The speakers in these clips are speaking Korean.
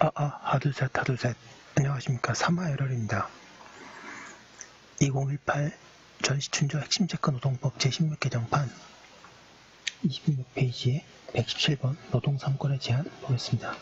하둘셋 하둘셋. 안녕하십니까. 사마에럴입니다. 2018 전시춘조 핵심 채권 노동법 제16개정판 26페이지에 117번 노동 3권의 제안 보겠습니다.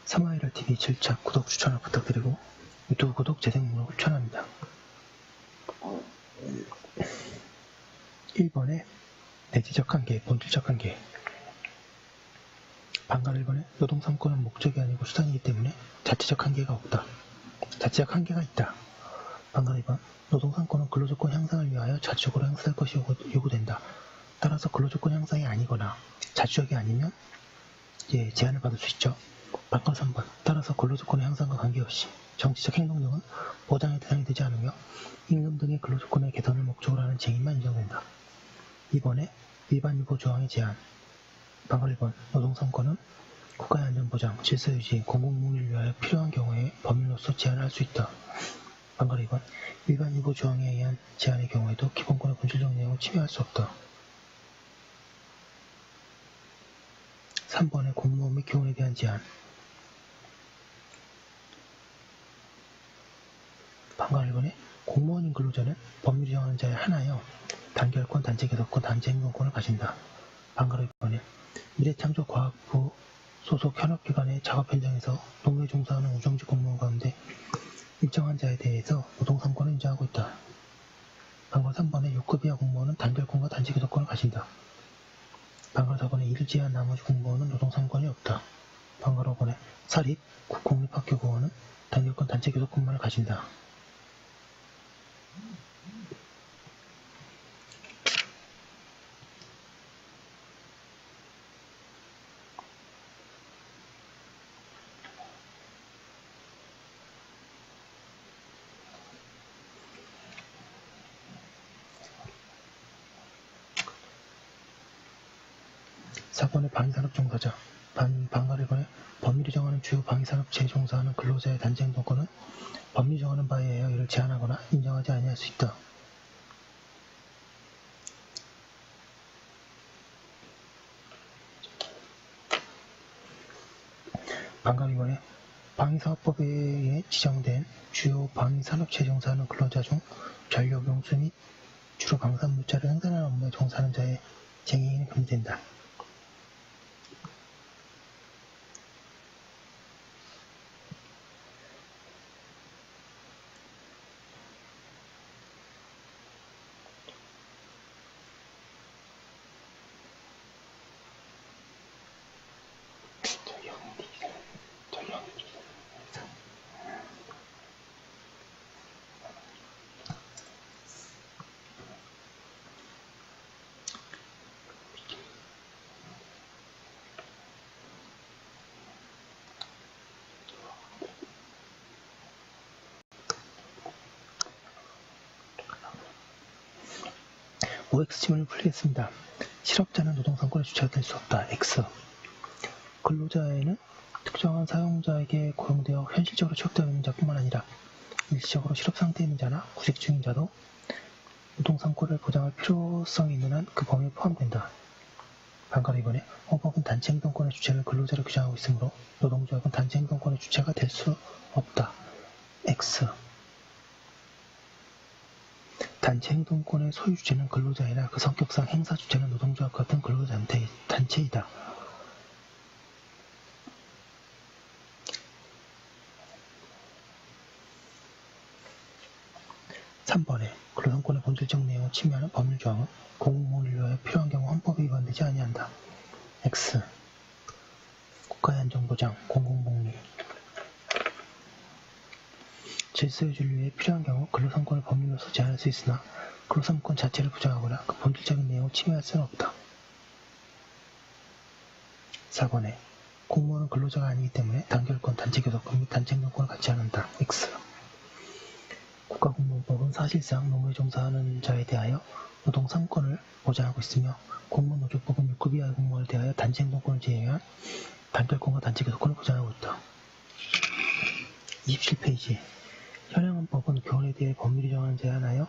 사마에럴TV 7차 구독 추천을 부탁드리고 유튜브 구독 재생 목록을 추천합니다. 1번에 내지적 한계, 본질적 한계. 방갈 1번에 노동 3권은 목적이 아니고 수단이기 때문에 자체적 한계가 없다. 자체적 한계가 있다. 방갈 2번 노동 3권은 근로조건 향상을 위하여 자주적으로 향상할 것이 요구된다. 따라서 근로조건 향상이 아니거나 자주적이 아니면 제한을 받을 수 있죠. 방갈 3번 따라서 근로조건의 향상과 관계없이 정치적 행동 등은 보장의 대상이 되지 않으며 임금 등의 근로조건의 개선을 목적으로 하는 쟁의만 인정된다. 2번에 위반 유보 조항의 제한. 방갈 1번 노동 3권은 국가의 안전보장, 질서유지, 공공복리를 위하여 필요한 경우에 법률로서 제한할 수 있다. 방갈 2번 위반 유보 조항에 의한 제한의 경우에도 기본권의 본질적 내용을 침해할 수 없다. 3번의 공무원 및 교원에 대한 제한. 방갈 1번에 공무원인 근로자는 법률이 정하는 자에 한하여 단결권, 단체 개설권, 단체 행동권을 가진다. 방갈 2번에 미래창조과학부 소속 현업기관의 작업 현장에서 농무에 종사하는 우정직 공무원 가운데 일정한 자에 대해서 노동 3권을 인정하고 있다. 방갈 3번에 6급 이하 공무원은 단결권과 단체 개설권을 가진다. 방갈 4번에 이를 제한 나머지 공무원은 노동 3권이 없다. 방갈 5번에 사립, 국공립학교 공무원은 단결권, 단체 개설권만을 가진다. 4번의 방위산업 종사자. 방갈 1번에 법률이 정하는 주요 방위산업체에 종사하는 근로자의 단체 행동권은 법률이 정하는 바에 의하여 이를 제한하거나 인정하지 아니할 수 있다. 방갈 2번에 방위사업법에 의해 지정된 주요 방위산업체에 종사하는 근로자 중 전력, 용수 및 주로 방산물자를 생산하는 업무에 종사하는 자의 쟁의는 금지된다. 5X 질문을 풀이했습니다. 실업자는 노동 3권의 주체가 될 수 없다. X. 근로자에는 특정한 사용자에게 고용되어 현실적으로 취업되어 있는 자뿐만 아니라 일시적으로 실업 상태에 있는 자나 구직 중인 자도 노동 3권을 보장할 필요성이 있는 한 그 범위에 포함된다. 방갈 2번에 헌법은 단체 행동권의 주체를 근로자로 규정하고 있으므로 노동조합은 단체 행동권의 주체가 될 수 없다. X. 단체 행동권의 소유 주체는 근로자이나 그 성격상 행사 주체는 노동조합 같은 근로자 단체이다. (3번에) 근로상권의 본질적 내용을 침해하는 법률 조항은 공공복리를 위하여 필요한 경우 헌법에 위반되지 아니한다. X. 국가의 안전보장, 공공복리, 질서유지를 위해 필요한 경우 근로상권을 법률로서 제한할 수 있으나 근로상권 자체를 부정하거나 그 본질적인 내용을 침해할 수는 없다. 4번에 공무원은 근로자가 아니기 때문에 단결권, 단체 개설권 및 단체 행동권을 갖지 않는다. X. 국가공무원법은 사실상 노무에 종사하는 자에 대하여 노동 3권을 보장하고 있으며 공무원노조법은 6급 이하의 공무원에 대하여 단체 행동권을 제외한 단결권과 단체 개설권을 보장하고 있다. 27페이지 현행헌법은 교원에 대해 법률이 정하는 자에 한하여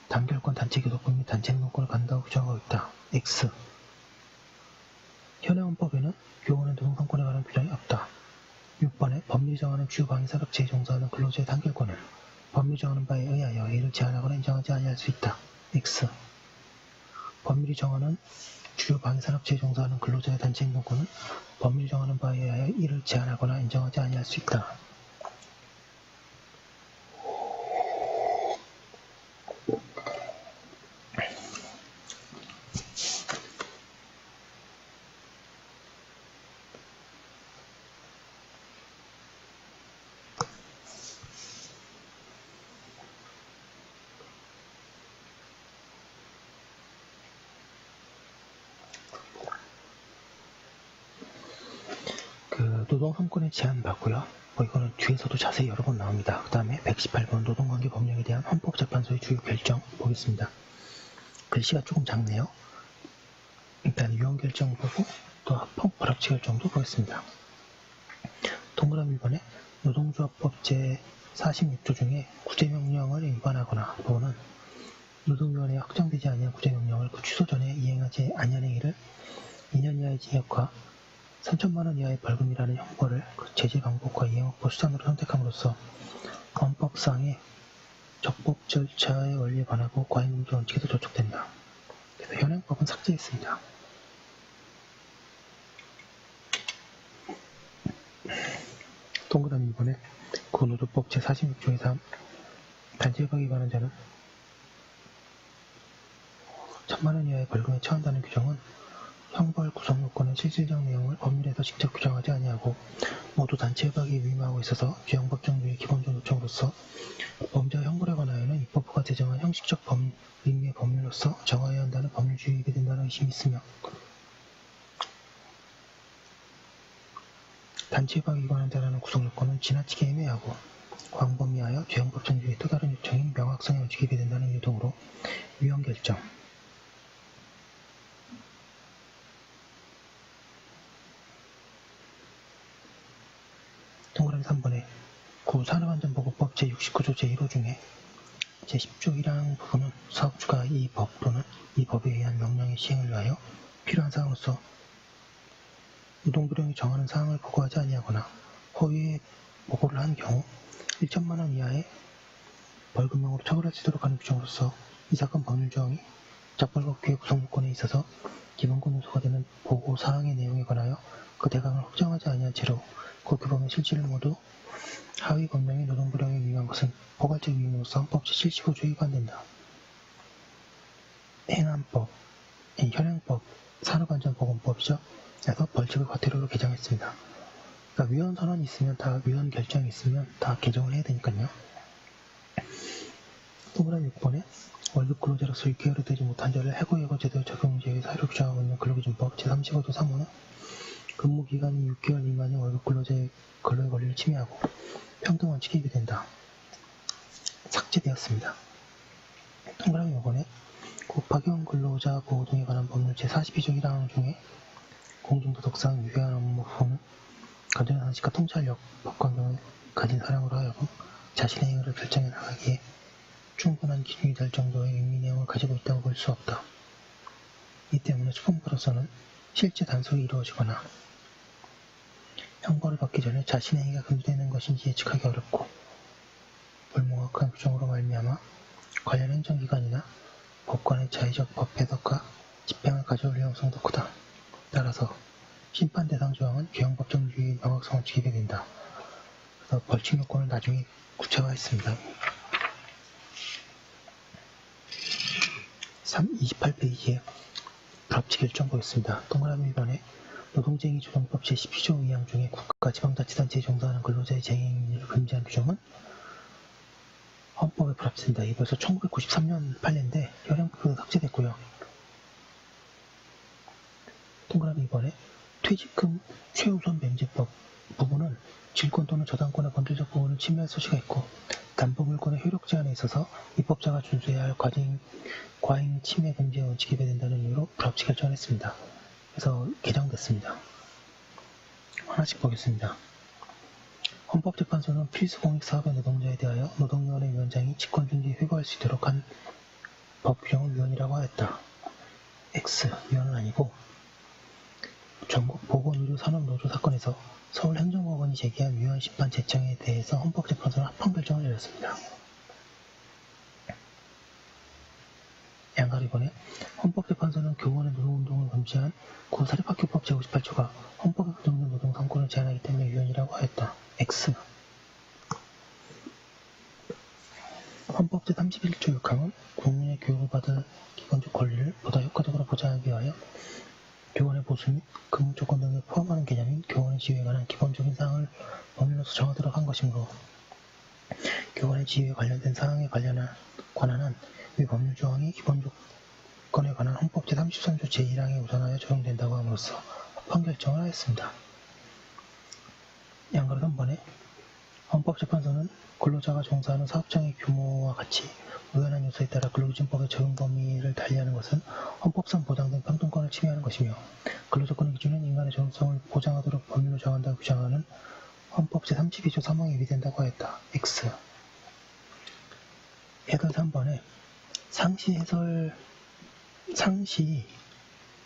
단결권, 단체 개설권 및 단체 행동권을 갖는다고 규정하고 있다. X. 현행헌법에는 교원의 노동 3권에 관한 규정이 없다. 6번에 법률이 정하는 주요 방위산업체에 종사하는 근로자의 단결권은 법률이 정하는 바에 의하여 이를 제한하거나 인정하지 아니할 수 있다. X. 법률이 정하는 주요 방위산업체에 종사하는 근로자의 단체 행동권은 법률이 정하는 바에 의하여 이를 제한하거나 인정하지 아니할 수 있다. 노동 3권의 제한 봤고요. 이거는 뒤에서도 자세히 여러 번 나옵니다. 그 다음에 118번 노동관계 법령에 대한 헌법재판소의 주요 결정 보겠습니다. 글씨가 조금 작네요. 일단 유언결정 보고 또 불합치 결정도 보겠습니다. 동그라미 1번에 노동조합법 제46조 중에 구제명령을 위반하거나 또는 노동위원회에 확정되지 아니한 구제명령을 그 취소 전에 이행하지 아니한 행위를 2년 이하의 징역과 3천만 원 이하의 벌금이라는 형벌을 그 제재 방법과 이행업법 수단으로 선택함으로써 헌법상의 적법 절차의 원리에 반하고 과잉금지 원칙에도 저촉된다. 그래서 현행법은 삭제했습니다. 동그라미 2번에 근로조법 제46조의 3 단체협약 위반한 자는 1,000만 원 이하의 벌금에 처한다는 규정은 형벌 구성 요건의 실질적 내용을 법률에서 직접 규정하지 아니하고 모두 단체협약에 위임하고 있어서 규정법정주의 기본적 요청으로서 범죄와 형벌에 관하여는 입법부가 제정한 형식적 의미의 법률로서 정하여야 한다는 법률주의에 위배된다는 의심이 있으며 단체협약에 위반한 자라는 구성 요건은 지나치게 애매하고 광범위하여 규정법정주의의 또 다른 요청인 명확성의 원칙에 위배된다는 이유 등으로 위헌결정 동그라미 3번에 산업안전보건법 제69조 제1호 중에 제10조 1항 부분은 사업주가 이 법 또는 이 법에 의한 명령의 시행을 위하여 필요한 사항으로서 노동부령이 정하는 사항을 보고하지 아니하거나 허위에 보고를 한 경우 1천만 원 이하의 벌금형으로 처벌할 수 있도록 하는 규정으로서 이 사건 법률조항이 적발법규의 구성요건에 있어서 기본권 요소가 되는 보고사항의 내용에 관하여 그 대강을 확정하지 아니한 채로 그 규범의 실질을 모두 하위 법령의 노동부령에 위임한 것은 포괄적 위임으로서 헌법 제75조에 위반된다. 행안법, 현행법, 산업안전보건법이죠. 그래서 벌칙을 과태료로 개정했습니다. 그러니까 위헌선언이 있으면 다 위헌 결정이 있으면 다 개정을 해야 되니까요. 동그라미 6번에 월급 근로자로서 6개월이 되지 못한 자를 해고예고제도 적용제의 사유로 규정하고 있는 근로기준법 제35조 3호는 근무기간이 6개월 미만의 월급 근로자의 근로의 권리를 침해하고 평등원칙에 위배된다. 삭제되었습니다. 동그라미 5번에 국파견 근로자 보호 등에 관한 법률 제42조 1항 중에 공중도덕상 유해한 업무 부분은 건전한 상식과 통찰력, 법관경을 가진 사람으로 하여금 자신의 행위를 결정해 나가기에 충분한 기준이 될 정도의 의미 내용을 가지고 있다고 볼 수 없다. 이 때문에 수범가로서는 실제 단속이 이루어지거나 형벌을 받기 전에 자신의 행위가 금지되는 것인지 예측하기 어렵고 불명확한 규정으로 말미암아 관련 행정기관이나 법관의 자의적 법 해석과 집행을 가져올 위험성도 크다. 따라서 심판 대상 조항은 규정법정주의의 명확성을 지키게 된다. 그래서 벌칙 요건을 나중에 구체화했습니다. 28페이지에 불합치 결정 보였습니다. 동그라미 1번에 노동쟁의 조정법 제12조 2항 중에 국가 지방자치단체에 종사하는 근로자의 쟁의를 금지한 규정은 헌법에 불합치입니다. 이게 벌써 1993년 판례인데 현행법에서 삭제됐고요. 동그라미 2번에 퇴직금 최우선 면제법 부분은 질권 또는 저당권의 본질적 부분을 침해할 소지가 있고 담보물권의 효력 제한에 있어서 입법자가 준수해야 할 과잉 침해 금지 원칙에 위배된다는 이유로 불합치 결정을 했습니다. 그래서 개정됐습니다. 하나씩 보겠습니다. 헌법재판소는 필수 공익사업의 노동자에 대하여 노동위원회 위원장이 직권중지에 회부할 수 있도록 한 법 규정을 위헌이라고 하였다. X, 위헌은 아니고 전국 보건의료산업노조 사건에서 서울행정법원이 제기한 위헌 심판 제청에 대해서 헌법재판소는 합헌 결정을 내렸습니다. 양가로 이번에 헌법재판소는 교원의 노동운동을 금지한 구사립학교법 제58조가 헌법에 규정된 노동 3권을 제한하기 때문에 위헌이라고 하였다. X. 헌법 제31조 6항은 국민의 교육을 받을 기본적 권리를 보다 효과적으로 보장하기 위하여 교원의 보수 및 근무 조건 등을 포함하는 개념인 교원의 지위에 관한 기본적인 사항을 법률로서 정하도록 한 것이므로 교원의 지위에 관련된 사항에 관한한 위 법률 조항이 기본조건에 관한 헌법 제33조 제1항에 우선하여 적용된다고 함으로써 합헌 결정을 하였습니다. 양가로 3번에 헌법재판소는 근로자가 종사하는 사업장의 규모와 같이 우연한 요소에 따라 근로기준법의 적용 범위를 달리하는 것은 헌법상 보장된 평등권을 침해하는 것이며 근로조건의 기준은 인간의 존엄성을 보장하도록 법률로 정한다고 규정하는 헌법 제32조 3항에 위배된다고 하였다. X. 해설 3번에 상시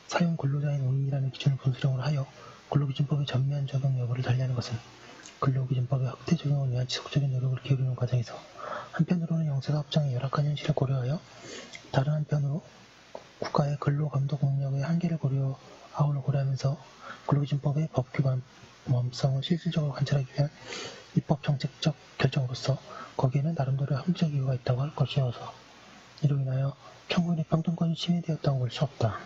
사용 근로자의 노인이라는 기준을 분수령으로 하여 근로기준법의 전면 적용 여부를 달리하는 것은 근로기준법의 확대 적용을 위한 지속적인 노력을 기울이는 과정에서 한편으로는 영세사업장의 열악한 현실을 고려하여 다른 한편으로 국가의 근로감독 능력의 한계를 아울러 고려하면서 근로기준법의 법규범성을 실질적으로 관찰하기 위한 입법정책적 결정으로서 거기에는 나름대로의 합리적 이유가 있다고 할 것이어서 이로 인하여 평균의 평등권이 침해되었다고 볼 수 없다.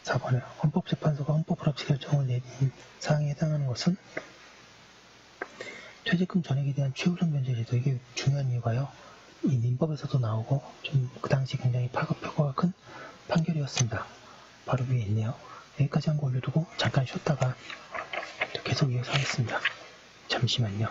4번에 헌법재판소가 헌법불합치 결정을 내린 사항에 해당하는 것은 퇴직금 전액에 대한 최우선 면제 제도, 이게 중요한 이유가요. 이 민법에서도 나오고 좀 그 당시 굉장히 파급효과가 큰 판결이었습니다. 바로 위에 있네요. 여기까지 한 거 올려두고 잠깐 쉬었다가 계속 이어서 하겠습니다. 잠시만요.